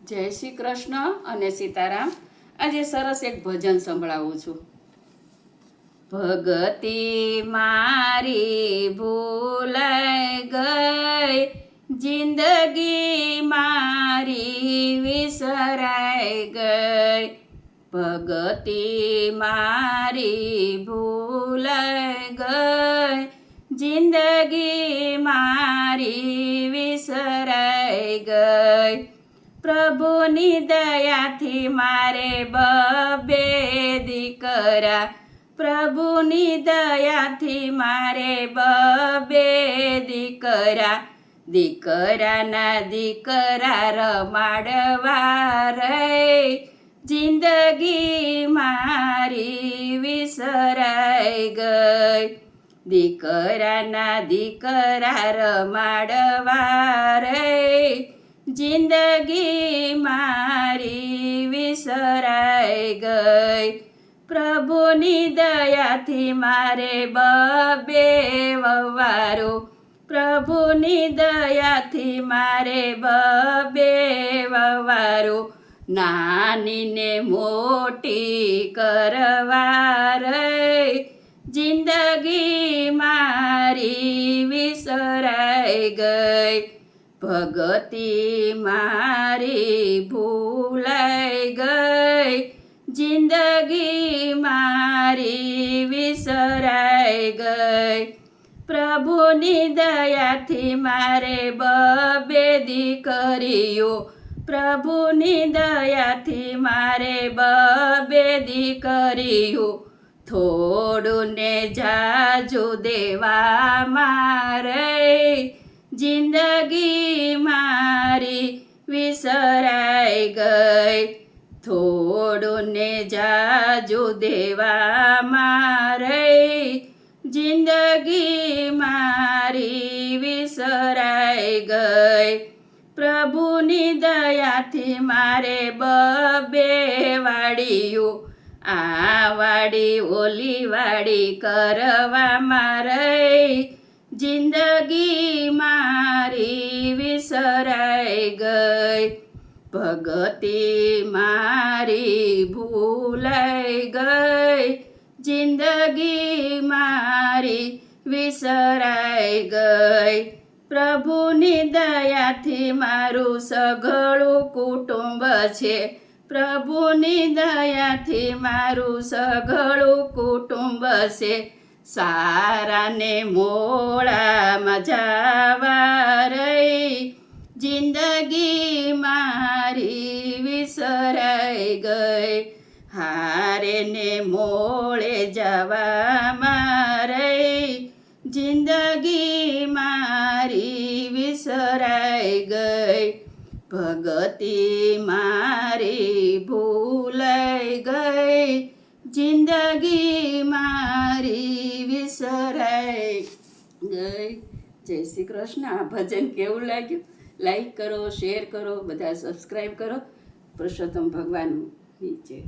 જય શ્રી કૃષ્ણ અને સીતારામ। આજે સરસ એક ભજન સંભળાવું છું। ભગતિ મારી ભૂલાઈ ગઈ, જિંદગી મારી વિસરાઈ ગઈ। ભગતિ મારી ભૂલાઈ ગઈ, જિંદગી મારી વિસરાઈ ગઈ। પ્રભુની દયાથી મારે બબે દીકરા, પ્રભુની દયાથી મારે બબે દીકરા, દીકરાના દીકરા રમાડવા રે, જિંદગી મારી વિસરાઈ ગઈ। દીકરાના દીકરા રમાડવા રે, જિંદગી મારી વિસરાઈ ગઈ। પ્રભુની દયાથી મારે બબે વવારો, પ્રભુની દયાથી મારે બબે વવારો, નાનીને મોટી કરવા રે, જિંદગી મારી વિસરાઈ ગઈ। ભગતિ મારી ભૂલાઈ ગઈ, જિંદગી મારી વિસરાઈ ગઈ। પ્રભુની દયાથી મારે બબે દીકરીઓ, પ્રભુની દયાથી મારે બબે દીકરીઓ, થોડું ને જાજુ દેવા મારે, જિંદગી મારી વિસરાઈ ગઈ। થોડું ને જાજુ દેવા મારે, જિંદગી મારી વિસરાઈ ગઈ। પ્રભુની દયાથી મારે બબે વાડીઓ, આ વાડી ઓલી વાડી કરવા મારે, જિંદગી મારી વિસરાઈ ગઈ। ભગતિ મારી ભૂલાઈ ગઈ, જિંદગી મારી વિસરાઈ ગઈ। પ્રભુની દયાથી મારું સઘળું કુટુંબ છે, પ્રભુની દયાથી મારું સઘળું કુટુંબ છે, સારાને મોળામાં જાવા રે, જિંદગી મારી વિસરાઈ ગઈ। હારે ને મોળે જવા મારે, જિંદગી મારી વિસરાઈ ગઈ। ભગતિ મારી ભૂલાઈ ગઈ, જિંદગી મારી વિસરાઈ ગઈ। જય શ્રી કૃષ્ણ। આ ભજન કેવું લાગ્યું? લાઈક કરો, શેર કરો, બધા સબસ્ક્રાઈબ કરો। પુરુષોત્તમ ભગવાનની જય।